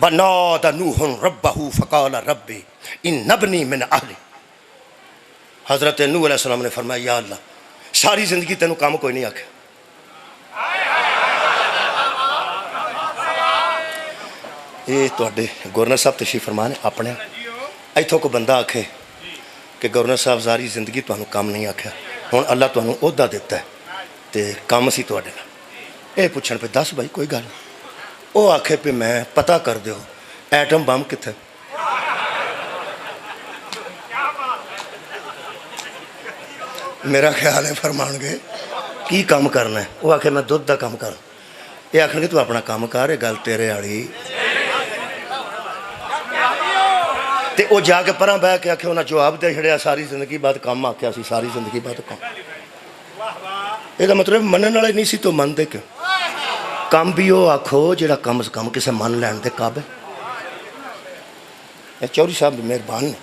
[SPEAKER 1] وَنَادَ نُوحٌ رَبَّهُ فَقَالَ رَبِّ إِنَّ ابْنِي مِنْ أَهْلِي. حضرت نوح علیہ السلام نے فرمایا یا اللہ ساری زندگی تینوں کام کوئی نہیں آکھے. یہ توڑے گورنر صاحب تشریف فرما نے اپنے ایتھوں کو بندہ آکھے کہ گورنر صاحب ساری زندگی تمہیں کام نہیں آکھیا ہوں اللہ تمہیں عہدہ دیتا ہے تے کام سی توڑے گا. یہ پوچھن پہ دس بھائی کوئی گل وہ آکھے پہ میں پتہ کر دیو ایٹم بم کتنے. میرا خیال ہے فرمان گے کی کام کرنا ہے. وہ آکھے میں دودھ دا کام کر. یہ آکھن گے تو اپنا کام کر یہ گل تیرے والی. تے وہ جا کے پرہ بہ کے آکھے انہیں جواب دے چھڑیا ساری زندگی بعد کام آکھیا سی ساری زندگی بعد کام. یہ مطلب منن والے نہیں سی تو من دے کیوں کام بھی وہ آکھو جڑا کم از کم کسے من لین دے قابل. چوری صاحب مہربان نے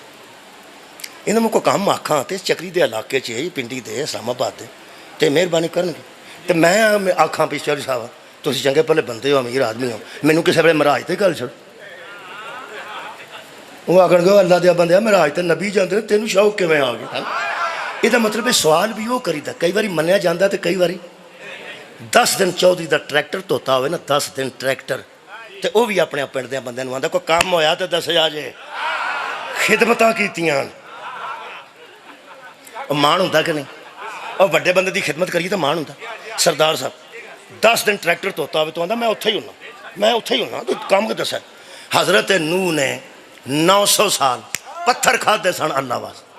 [SPEAKER 1] انہوں کو کام آکھاں تے چکری دے علاقے چ پنڈی دے اسلام آباد دے تے مہربانی کرن گے تے میں آکھاں پی چوری صاحب تسی چنگے پہلے بندے ہو امیر آدمی ہو مینوں کسے ویلے مراج تے گل چھڑ. وہ آکھن گے اللہ دیا بندیا مراج تے نبی جاندے تینوں شوق کیویں آ گیا. یہ مطلب سوال بھی وہ کریدا کئی باری منیا جاندہ تے کئی باری 10 دن چودھری دا ٹریکٹر توتا ہوئے نا 10 دن ٹریکٹر تے وہ بھی اپنے پنڈ دے بندے نوں آندا کوئی کام ہویا تے دسیا جے خدمتاں کیتیاں. مان ہوندا کہ نہیں اور بڑے بندے دی خدمت کریے تو مان ہوندا. سردار صاحب 10 دن ٹریکٹر توتا ہوئے تو آندا میں اتھے ہی ہونا تو کام کو دسا. حضرت نوح نے 900 سال پتھر کھادے سن اللہ واسطے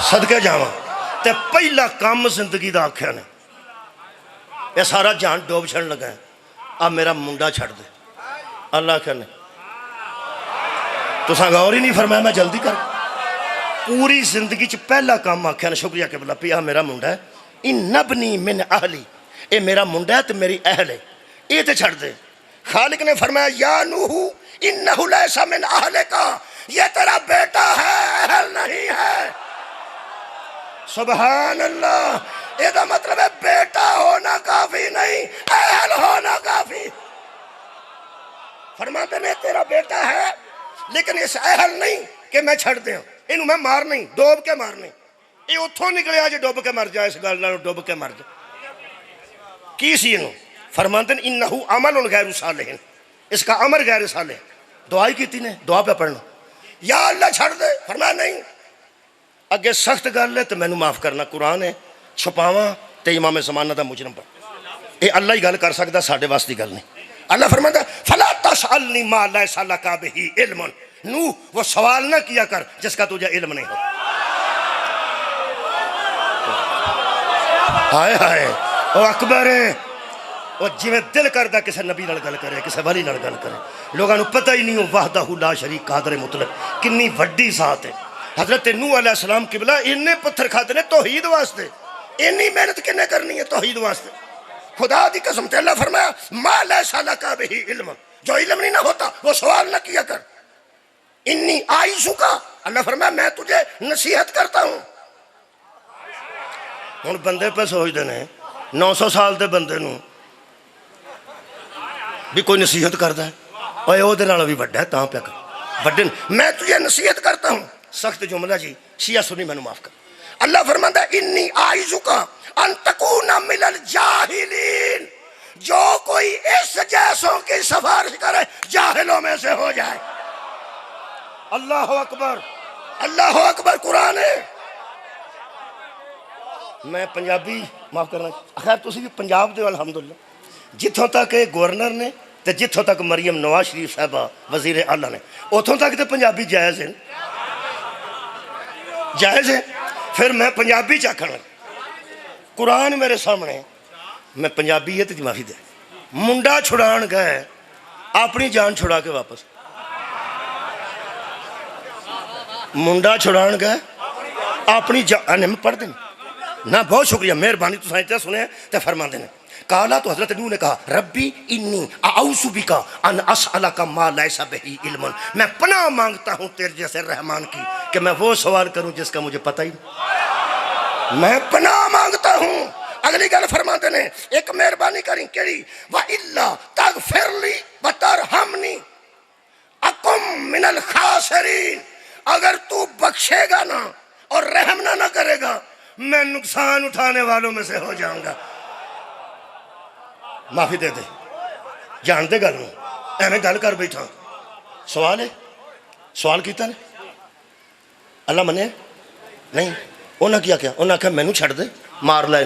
[SPEAKER 1] صدقے جاواں تے پہلا کام زندگی دا آکھیا نے یہ سارا جہان ڈوب چھڑ لگا ہے اب میرا منڈا چھڑ دے. اللہ کہنے تو ساں غور ہی نہیں فرمایا میں جلدی کر. پوری زندگی چ پہلا کام آکھیا نے شکریہ کہ بلا پیا میرا منڈا ہے ان ابنی من اہلی اے میرا منڈا ہے تو میری اہل ہے یہ تے چھڑ دے. خالق نے فرمایا یا نوح انہ لیس من اہلک یہ تیرا بیٹا ہے اہل نہیں ہے. سبحان اللہ. یہ مطلب ہے بیٹا ہونا کافی نہیں اہل ہونا کافی. فرماتے نے تیرا بیٹا ہے لیکن اس اہل نہیں کہ میں چھڑ دیا انہوں میں مار نہیں ڈوب کے مار نہیں. یہ اتھوں نکلیا جی ڈوب کے مر جائے اس گل ڈوب کے مر جائے کی سی انہوں فرماتے ہیں انہو عمل غیر صالح، اس کا عمل غیر صالح. دعا ہی کیتی نے، دعا پہ پڑھنا یا اللہ چھڑ دے. فرمایا نہیں، اگے سخت گل ہے تو مینوں معاف کرنا، قرآن ہے، چھپاواں تے امام زمانہ دا مجرم پر. یہ اللہ ہی گل کر سکتا، ساڈے واسطے گل نہیں. اللہ فرماتا ہے فلا تسألنی ما لیس لک بہ علم. نوح وہ سوال نہ کیا کر جس کا تجھے علم نہیں ہو. ہائے ہائے وہ اکبر ہے، وہ جویں دل کردا کسی نبی نال گل کرے، کسی ولی نال گل کرے. لوگاں نوں پتہ ہی نہیں وحدہ لا شریک قادر مطلق کنی وڈی ذات ہے. حضرت نوح علیہ السلام قبلہ اننے پتھر کھاتے نے توحید واسطے، انی محنت کنے کرنی ہے توحید واسطے. خدا دی قسم تے اللہ فرمایا ما لیس لک بہ علم، جو علم نہیں نہ ہوتا وہ سوال نہ کیا کر. انی اعیذک، اللہ فرمایا میں تجھے نصیحت کرتا ہوں. ہن بندے پہ سوچتے ہیں 900 سال دے بندے نوں بھی کوئی نصیحت کرتا ہے، اوے او دے نال بھی وڈا ہے تاں پہ کر وڈے. میں تجھے نصیحت کرتا ہوں. سخت جملہ جی، شیعہ سنی مینوں معاف کر. اللہ فرماتا ہے انی اعیذک ان تکون من الجاہلین، جو کوئی اس جیسوں کی سفارش کرے جاہلوں میں سے ہو جائے. اللہ اکبر، اللہ اکبر. قرآن ہے. میں پنجابی معاف کرنا، خیر تسی بھی پنجاب دے الحمدللہ. جتھوں تک گورنر نے تے جتھوں تک مریم نواز شریف صاحبہ وزیر اعلیٰ نے، اتھوں تک تے پنجابی جائز ہے، جائز ہے. پھر میں پنجابی چاکھنا، قرآن میرے سامنے، میں پنجابی ہے تو معافی دے. منڈا چھڑان گئے اپنی جان چھڑا کے واپس. منڈا چھڑان گئے اپنی جان، میں پڑھ دیں نا. بہت شکریہ، مہربانی تو سائنچہ سنے تو فرما دینا. کالا تو حضرت نوح نے کہا ربی انی اعوذ بک ان اسألک ما لیس بہ علم، میں پناہ مانگتا ہوں تیرے جیسے رحمان کی کہ میں وہ سوال کروں جس کا مجھے پتہ ہی نہیں. میں پناہ مانگتا ہوں. اگلی گل فرماتے ہیں ایک مہربانی کریں کیڑی، وَإِلَّا تَغْفِرْ لِي وَتَرْحَمْنِي أَكُن مِّنَ الْخَاسِرِينَ، اگر تو بخشے گا نا اور رحم نہ کرے گا میں نقصان اٹھانے والوں میں سے ہو جاؤں گا. معافی دے دے، جانتے گل نوں ایویں گل کر بیٹھا. سوال ہے، سوال کیتا نے اللہ منے نہیں. انہاں کیا کیا؟ انہاں آکھیا مینوں چھڑ دے، مار لے.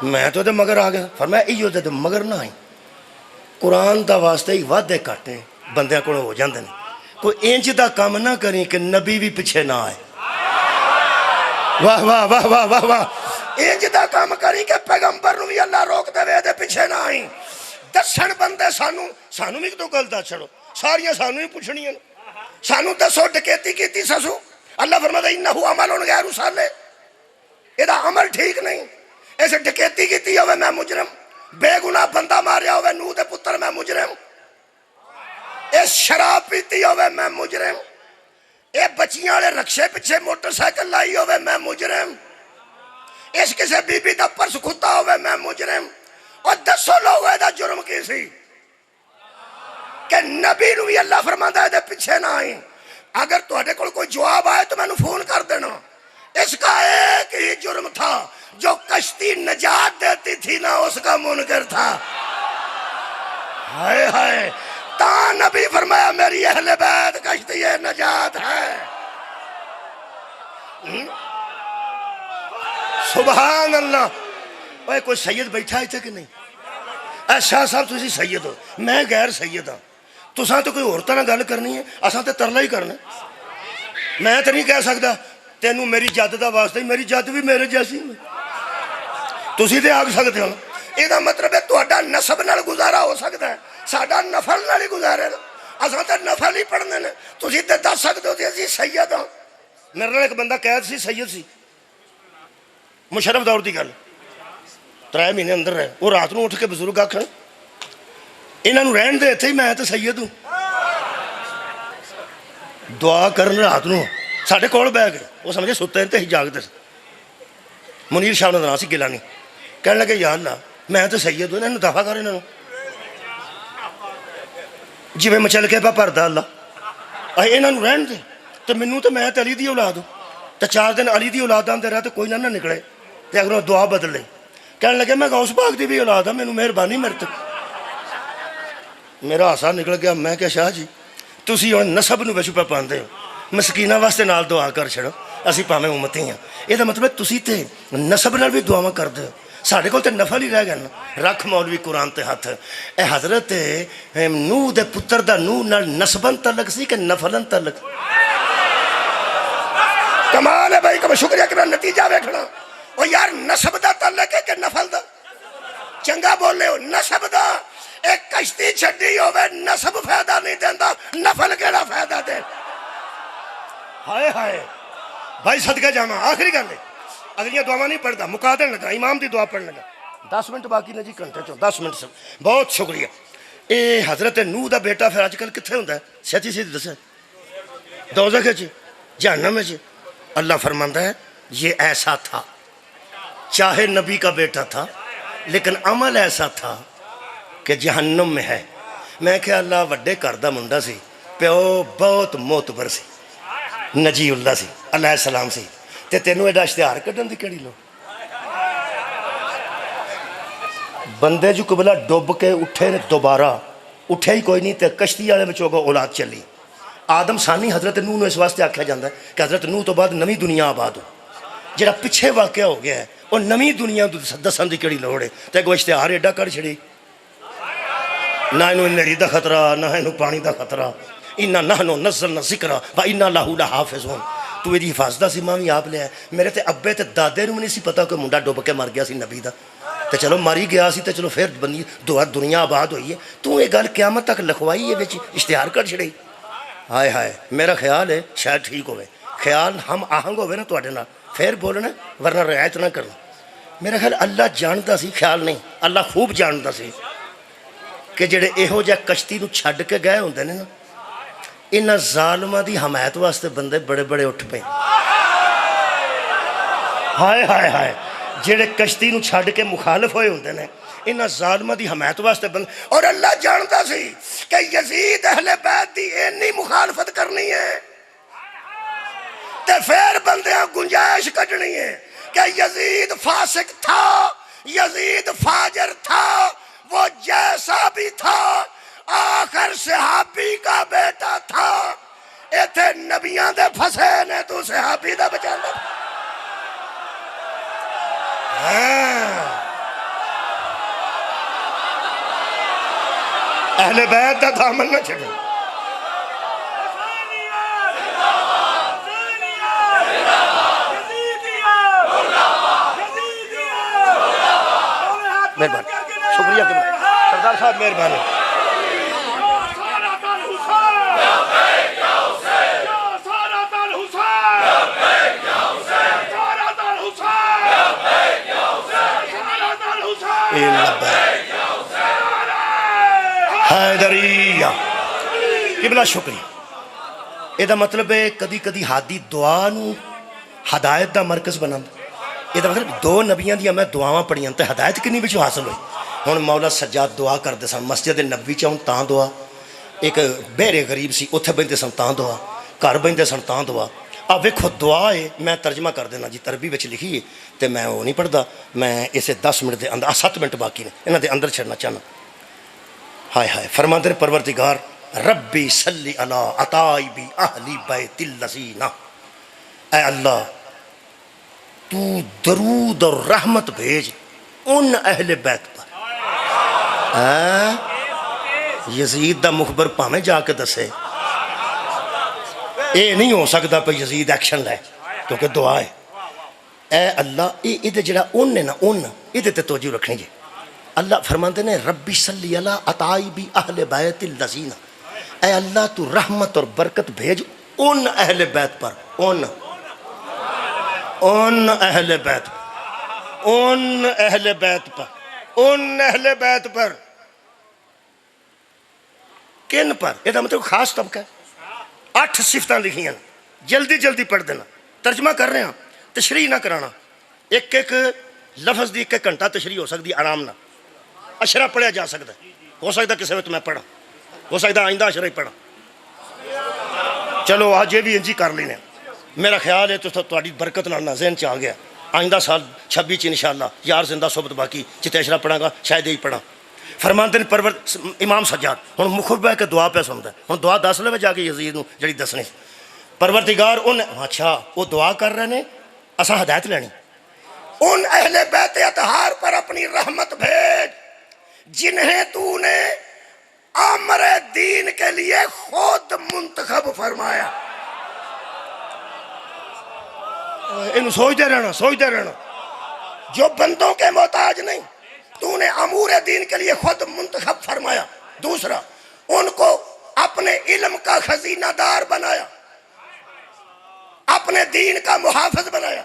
[SPEAKER 1] میں تو دے مگر آ گیا. فرمایا ایو دے مگر نہ آئی. قرآن دا واسطے ہی وعدے گھٹ ہیں بندیاں کول ہو جاندے نے. کوئی انج دا کام نہ کریں کہ نبی بھی پیچھے نہ آئے. واہ واہ واہ واہ واہ واہ. انج دا کام کری کہ پیغمبر نو بھی اللہ روک دے دے پیچھے نہ آئیں. دسن بندے سانو بھی تو گل دس چھڑو، ساریاں سانو ہی پوچھنیاں. سانو دسو ڈکیتی کیتی سسو. اللہ فرماتا ہے انہو عمل غیر صالح، یہ عمل ٹھیک نہیں. ایسے ڈکیتی کیتی ہوئے میں مجرم، بے گناہ بندہ ماریا ہوئے نوح دے پتر میں مجرم، اس شراب پیتی ہوئے میں مجرم، اے بچیاں والے رکشے پیچھے موٹر سائیکل لائی ہوئے میں مجرم، اس کسے بی بی دا پرس کھتا ہوئے میں مجرم. اور دسو لوگ دا جرم کی سی کہ نبی نو بھی اللہ فرماتا ہے دے پیچھے نہ آئیں. اگر تہاڈے کول کوئی جواب آئے تو میں نے فون کر دینا. اس کا ایک ہی جرم تھا، جو کشتی نجات دیتی تھی نا اس کا منکر تھا. ہائے ہائے. تا نبی فرمایا میری اہل بیت کشتی نجات ہے. سبحان اللہ. اوے کوئی سید بیٹھا ہے کہ نہیں؟ اے شاہ صاحب تسی سید ہو، میں غیر سید ہاں. تساں تو کوئی عورتاں نال گل کرنی ہے، اساں تے ترلا ہی کرنا. میں تو نہیں کہہ سکتا تینوں میری جد دا واسطہ ہی، میری جد بھی میرے جیسی. تسی تے آکھ سکتے ہو. یہ مطلب ہے تہاڈا نسب نال گزارا ہو سکتا ہے، ساڈا نفل نال ہی گزارے. اساں تے نفل ہی پڑھنے نے. تسی تے دس سکتے ہو کہ اسی سید ہاں. میرے نال ایک بندہ قید سی، سید سی، مشرف دور دی گل، 3 مہینے اندر رہے. وہ رات نو اٹھ کے بزرگ آکھن انہاں نوں رہن دے اتھے ہی، میں تے سید ہوں. دعا کرن رات نو ساڈے کول بیٹھ گئے. وہ سمجھے ستے تے ہی جاگدے. منیر شاہ دا نام سی گیلانی. کہنے لگے یا اللہ میں تے سید ہوں، انہاں نوں دفع کر. انہاں نوں جویں مچل کے پا پردا اللہ، انہاں نوں رہن دے. تے مینوں تے میں تے علی دی اولاد ہوں. تے 4 دن علی دی اولاد آندے رہے تے کوئی نہ نکلے تے اگروں دعا بدل لے. کہنے لگے میں غوث پاک دی بھی اولاد ہوں، مینوں مہربانی میرے تے۔ میرا ہاسا نکل گیا، میں کیا شاہ جی تسی ہن نسب نو وچ پہ پاندے ہو، مسکیناں واسطے نال دعا کر چھڑو، اسی پاویں امتی ہاں۔ یہ مطلب تسی تے نسب نال بھی دعاواں کردے ہو، ساڈے کول تے نفل ہی رہ گئے نا۔ رکھ مولوی قرآن تے ہاتھ، اے حضرت نوح دے پتر دا نوح نال نسبن تعلق سی کہ نفلن تعلق؟ کمال ہے بھائی، کب شکریہ کرنا، نتیجہ ویکھنا۔ او یار نسب دا تعلق ہے کہ نفل دا؟ چنگا بولے ہو، نسب دا۔ ایک کشتی چھڈی ہوئے نسب فائدہ نہیں دیندا، نفل کیڑا فائدہ دے؟ ہائے ہائے بھائی صدقہ جاواں، آخری گل ہے، اگلیاں دعاواں نہیں پڑھدا، مکا دین لگا، امام دی دعا پڑھن لگا۔ 10 منٹ باقی نے جی، گھنٹے چوں 10 منٹ سے بہت شکریہ۔ اے حضرت نوح دا بیٹا پھر اج کل کتنے ہوندا ہے؟ سچی سی دسے، دوزخ وچ، جہنم وچ۔ اللہ فرماندا ہے یہ ایسا تھا، چاہے نبی کا بیٹا تھا لیکن عمل ایسا تھا کہ جہنم میں ہے۔ میں کہ اللہ وڈے گھر دا منڈا سی، پیو بہت معتبر سی، نجی اللہ سی علیہ السلام سی، تے تینوں ایڈا اشتہار کڈن دی کیڑی لو؟ بندے جو قبلہ ڈوب کے اٹھے نے، دوبارہ اٹھے ہی کوئی نہیں، تے کشتی والے میں چوگو اولاد چلی۔ آدم ثانی حضرت نوح نے اس واسطے آکھا جاندہ ہے کہ حضرت نوح تو بعد نویں دنیا آباد ہو۔ جڑا پیچھے واقعہ ہو گیا ہے اور نویں دنیا دسن دی کیڑی لوڑ ہے؟ تے کوئی اشتہار ایڈا کر چھڑی، نہ انہوں نیری دا خطرہ، نہ انہوں پانی دا خطرہ، اِنَّا نَحْنُ نَزَّلْنَا الذِّکْرَ وَإِنَّا لَهُ لَحَافِظُونَ۔ تو ایدی حفاظت دا ذمہ بھی آپ لیا ہے۔ میرے تے ابے تے دادے نوں نہیں سی پتا کہ منڈا ڈوب کے مر گیا سی نبی دا، تے چلو ماری گیا سی تے چلو پھر بندی دنیا آباد ہوئی ہے۔ تو یہ گل قیامت تک لکھوائی ہے وچ اشتہار کر چھڑی۔ ہائے ہائے، میرا خیال ہے شاید ٹھیک ہوئے، خیال ہم آہنگ ہوئے نا تواڈے نال، پھر بولنا ورنہ رعایت نہ کرنا۔ میرا خیال اللہ جانتا سی، خیال نہیں، اللہ خوب جانتا سی کہ جڑے ایہو جا کشتی نو چھڈ کے گئے ہوندے نے نا، انہاں ظالماں دی حمایت واسطے بندے بڑے بڑے اٹھ پے۔ ہائے ہائے ہائے، جڑے کشتی نو چھڈ کے مخالف ہوئے ہوندے نے، انہاں ظالماں دی حمایت واسطے بندے، اور اللہ جانتا سی کہ یزید اہل بیت دی اینی مخالفت کرنی ہے تے پھر بندیاں گنجائش کڈنی ہے کہ یزید فاسق تھا، یزید فاجر تھا، وہ جیسا بھی تھا آخر صحابی کا بیٹا تھا۔ ایتھے نبیاں دے پھسے نے تو صحابی دا بچانا۔ اہل بیت دا دامن نہ چھڑے۔ مہربانی، شکریہ سردار صاحب، مہربانی۔ حیدریہ قبلہ شکریہ۔ یہ مطلب ہے کدی کدی ہادی دعا نو ہدایت دا مرکز بنا۔ یہ مطلب دو نبیاں دیا میں دعاواں پڑھیاں تے ہدایت کنی بچوں حاصل ہوئی۔ ہن مولا سجاد دعا کردے سن مسجد نبوی چاہوں تاں دعا، ایک بہرے غریب سی اتھے بندے سن تاں دعا، گھر بندے سن تاں دعا۔ اب ویکھو دعا ہے، میں ترجمہ کر دینا جی، عربی وچ لکھی ہے تے میں وہ نہیں پڑھدا، میں اسے 10 منٹ دے اندر 7 منٹ باقی نے انہاں دے اندر چھڑنا چاہنا۔ ہائے ہائے، فرماندے نے پروردگار ربی صلی علی عطائبی اہلی بیت الذین، اے اللہ تو درود اور رحمت بھیج ان اہل بیت پر۔ یزید دا مخبر پاویں جا کے دسے، اے نہیں ہو سکتا پہ یزید ایکشن لے کیونکہ دعا ہے۔ اے اللہ یہ جڑا ان ہے نا، ان یہ تے توجہ رکھنی جی۔ اللہ فرماندے نے ربی صلی علی عطائبی اہل بیت الذین، اے اللہ تو رحمت اور برکت بھیج ان اہل بیت پر، ان اہل بیت پر، ان اہل بیت پر، ان اہل بیت پر۔ کن پر؟ یہ مطلب خاص طبقہ ہے۔ 8 صفتاں لکھی ہیں، جلدی جلدی پڑھ دینا، ترجمہ کر رہے ہیں، تشریح نہ کرانا۔ ایک ایک لفظ دی 1 گھنٹہ تشریح ہو سکتی آرام نہ، اشرا پڑھیا جا سکتا ہے، ہو سکتا کسی وقت میں پڑھا، ہو سکتا آئندہ اشرا ہی پڑھا۔ چلو آج یہ بھی انجی کر لینے، میرا خیال ہے تو تھوڑی برکت نال ذہن چ آ گیا۔ آئندہ سال 26 انشاءاللہ یار زندہ صحبت باقی جتے اشرا پڑھا گا شاید ہی پڑھا فرماندے نے پرور امام سجاد ہوں مخر بہ کے دعا پہ سنتا ہے ہوں دعا دس لے جا کے یزید جڑی دسنی پروردگار ان اچھا وہ دعا کر رہے ہیں اساں ہدایت لینی ان اہل بیت اطہار پر اپنی رحمت بھیج جنہیں تو نے امر دین کے لیے خود منتخب فرمایا ان سوچتے رہنا جو بندوں کے محتاج نہیں تو نے امور دین کے لیے خود منتخب فرمایا دوسرا ان کو اپنے علم کا خزینہ دار بنایا اپنے دین کا محافظ بنایا